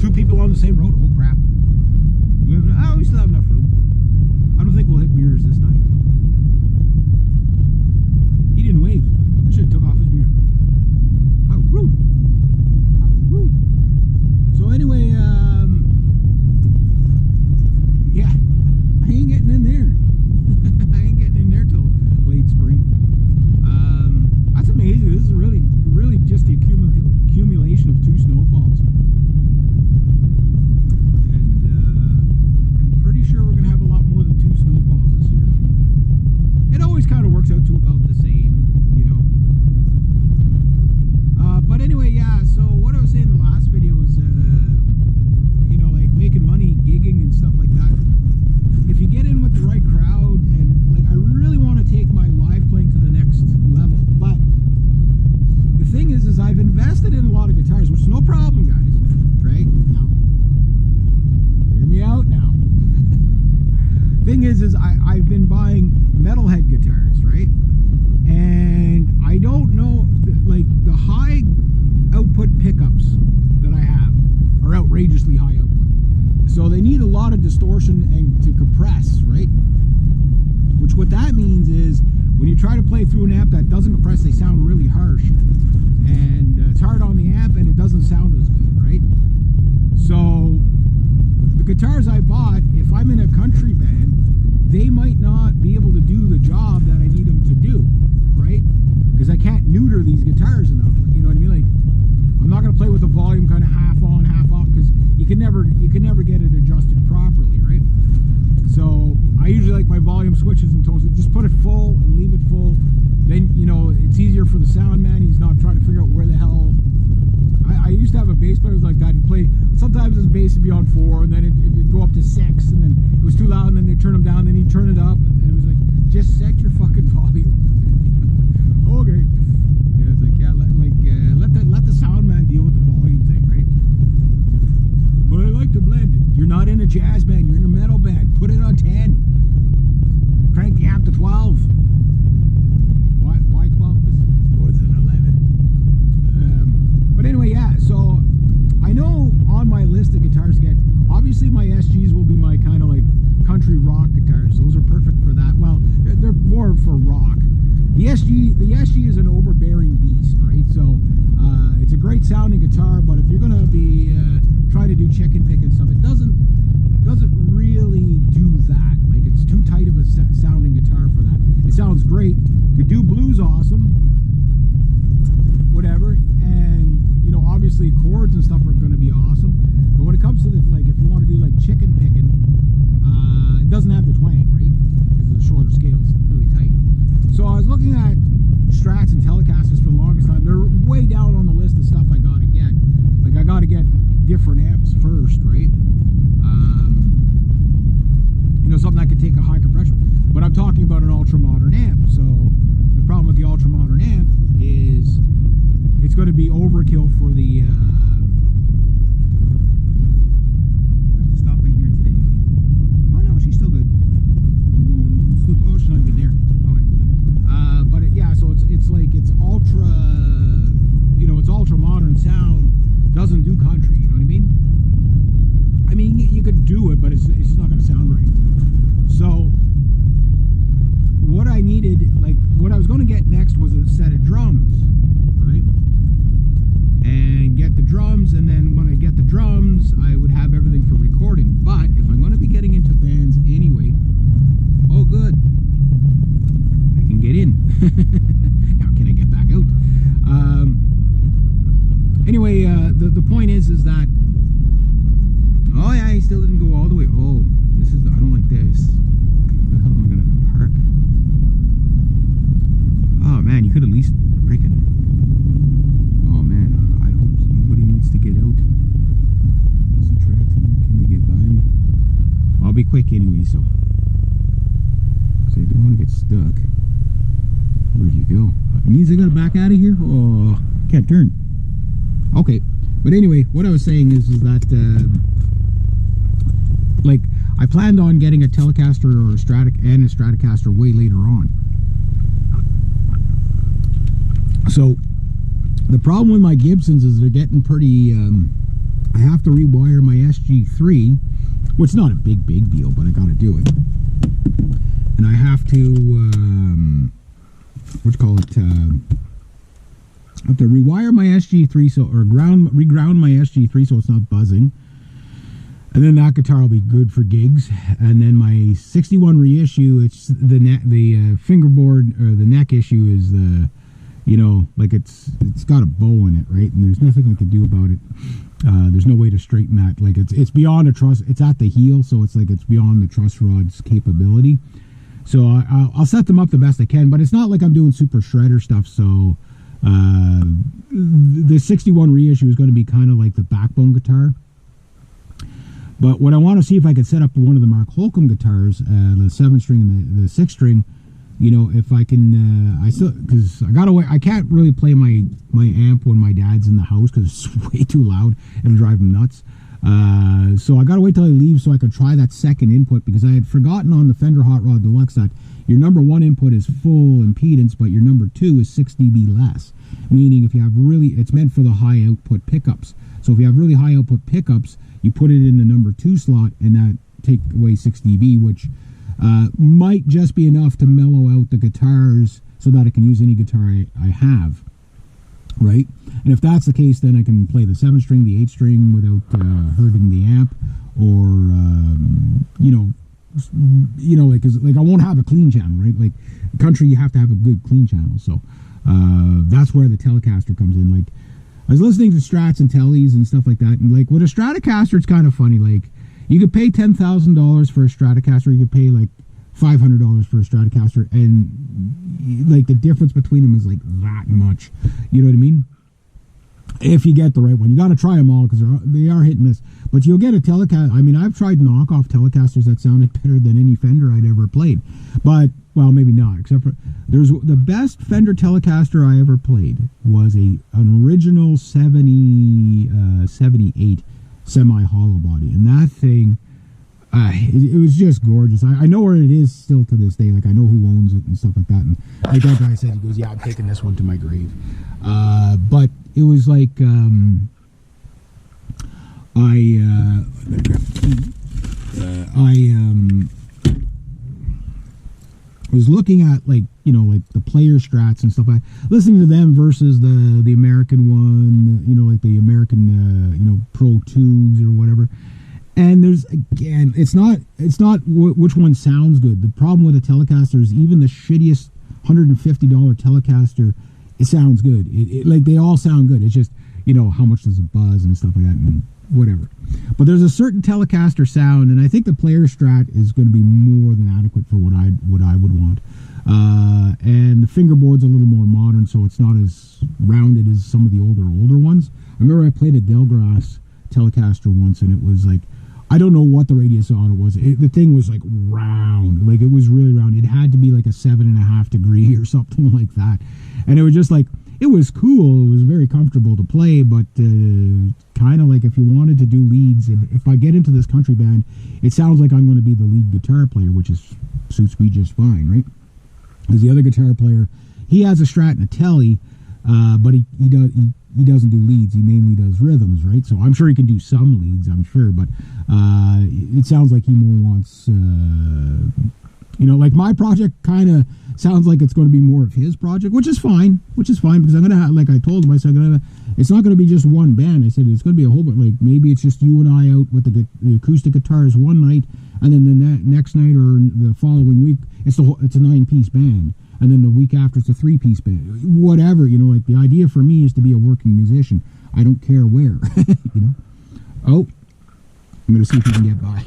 2 people on the same road. Oh crap. We still have enough room. I don't think we'll hit mirrors this time. He didn't wave. I should have took off his mirror. How rude. How rude. So anyway, yeah, I ain't getting in there. I ain't getting in there till late spring. That's amazing. This is really just the accumulation of 2 snowfalls. And I'm pretty sure we're going to have a lot more than 2 snowfalls this year. It always kind of works out to about the same, you know. But anyway, yeah, so what I was saying in the last video was, you know, like making money, gigging and stuff like that. If you get in with the right crowd, and like I really want to take my live playing to the next level, but the thing is I've invested in a lot of guitars, which is no problem, guys, right? Now, hear me out now. Thing is I've been buying metalhead guitars, right? And I don't know, like the high output pickups that I have are outrageously high output. So they need a lot of distortion and to compress, right? Which what that means is when you try to play through an amp that doesn't compress, they sound really harsh. And it's hard on the amp and it doesn't sound as good, right? So the guitars I bought, if I'm in a country band, they might not be able to do the job that I need them to do, right? Because I can't neuter these guitars enough, you know what I mean? Like, I'm not going to play with the volume kind of half on, half off, because you can never get it adjusted properly, right? So I usually like my volume switches and tones. Just put it full and leave it full. Then, you know, it's easier for the sound man. He's not trying to figure out where the hell. I used to have a bass player like that. He'd play, sometimes his bass would be on 4, and then it'd go up to 6, and then it was too loud, and then they'd turn him down, then he'd turn it up, and it was like, just set your fucking volume. Okay. Yeah, it's like, yeah, let the sound man deal with the volume thing, right? But I like to blend. You're not in a jazz band, you're in a metal band. Put it on 10. Crank the amp to 12. Why 12? It's more than 11. But anyway, yeah, so I know on my list of guitars to get, obviously my SGs will be my kind of like country rock guitars. Those are perfect for that. Well, they're more for rock. The SG is an overbearing beast, right? So it's a great sounding guitar, but if you're gonna be trying to do chicken pick and stuff, it doesn't really do that. Like, it's too tight of a sounding guitar for that. It sounds great, could do blues awesome, whatever, and you know, obviously chords and stuff are going to be awesome, but when it comes to the, like, if you want to do like chicken picking, it doesn't have the twang, right? Because of the shorter scales, really tight. So I was looking at Strats and Telecasters for the longest time. They're way down on the list of stuff I gotta get. Like, I gotta get different amps first, right? You know, something that could take a high compression. But I'm talking about an ultra modern amp. So the problem with the ultra modern amp is it's going to be overkill for the. Stopping here today. Oh no, she's still good. Oh, she's not even there. Okay. But yeah, so it's like it's ultra. You know, it's ultra modern sound. Doesn't do country. You know what I mean? I mean, you could do it, but it's just not going to sound right. So what I needed, like what I was going to get next was a set of drums, right? And get the drums, and then when I get the drums, I would have everything for recording. But if I'm going to be getting into bands anyway, oh good, I can get in. Now can I get back out? Anyway, the point is that, oh yeah, he still didn't go all the way. Oh, this is, I don't like this. Where the hell am I gonna park? Oh man, you could at least break it. Oh man, I hope nobody needs to get out. Can they get by me? I'll be quick anyway, so I don't want to get stuck. Where'd you go? It means I gotta back out of here? Oh, can't turn. Okay, but anyway, what I was saying is that like, I planned on getting a Telecaster or a Stratocaster way later on. So the problem with my Gibsons is they're getting pretty I have to rewire my SG3, which is not a big deal, but I got to do it. And I have to, I have to rewire my SG3, reground my SG3 so it's not buzzing. And then that guitar will be good for gigs. And then my 61 reissue, it's the fingerboard, or the neck issue is the, you know, like it's got a bow in it, right? And there's nothing I can do about it. There's no way to straighten that. Like it's beyond a truss. It's at the heel, so it's like it's beyond the truss rod's capability. So I'll set them up the best I can, but it's not like I'm doing super shredder stuff. So the 61 reissue is going to be kind of like the backbone guitar. But what I want to see if I could set up one of the Mark Holcomb guitars, the 7-string and the 6-string, you know, if I can, because I can't really play my amp when my dad's in the house because it's way too loud and drive him nuts. So I gotta wait till I leave so I can try that second input, because I had forgotten on the Fender Hot Rod Deluxe that your number 1 input is full impedance, but your number 2 is 6 dB less. Meaning if you have it's meant for the high output pickups. So if you have really high output pickups, you put it in the number 2 slot and that take away 6 dB, which might just be enough to mellow out the guitars so that I can use any guitar I have, right? And if that's the case, then I can play the 7-string, the 8-string without hurting the amp, or like I won't have a clean channel, right? Like country, you have to have a good clean channel. So that's where the Telecaster comes in. Like I was listening to Strats and Tellies and stuff like that, and like with a Stratocaster, it's kind of funny. Like you could pay $10,000 for a Stratocaster, you could pay like $500 for a Stratocaster, and like the difference between them is like that much. You know what I mean? If you get the right one, you got to try them all because they are hit and miss. But you'll get a Telecaster. I mean, I've tried knockoff Telecasters that sounded better than any Fender I'd ever played. But well, maybe not. Except for the best Fender Telecaster I ever played was an original 78 semi-hollow body, and that thing, it was just gorgeous. I know where it is still to this day. Like I know who owns it and stuff like that. And like that guy said, he goes, "Yeah, I'm taking this one to my grave." But it was like was looking at like the player strats and stuff like that, listening to them versus the American one, like the American Pro 2s or whatever. And there's, again, it's not which one sounds good. The problem with a Telecaster is even the shittiest $150 Telecaster, it sounds good. Like they all sound good. It's just how much does it buzz and stuff like that and whatever. But there's a certain Telecaster sound, and I think the player strat is going to be more than adequate for what I would want. And the fingerboard's a little more modern, so it's not as rounded as some of the older ones. I remember I played a Delgrass Telecaster once, and it was like, I don't know what the radius on it was. The thing was like round, like it was really round. It had to be like a 7.5 degree or something like that. And it was just like, it was cool. It was very comfortable to play, but kind of like if you wanted to do leads, and if I get into this country band, it sounds like I'm going to be the lead guitar player, which suits me just fine, right? Because the other guitar player, he has a Strat and a Telly, but he doesn't do leads. He mainly does rhythms, right? So I'm sure he can do some leads, I'm sure, but it sounds like he more wants, like my project kind of sounds like it's going to be more of his project, which is fine, because I'm going to have, like I told him, I said, it's not going to be just one band. I said, it's going to be a whole bit, like maybe it's just you and I out with the acoustic guitars one night, and then the next night or the following week, it's a 9-piece band. And then the week after, it's a 3-piece band. Whatever, like the idea for me is to be a working musician. I don't care where, Oh, I'm going to see if we can get by.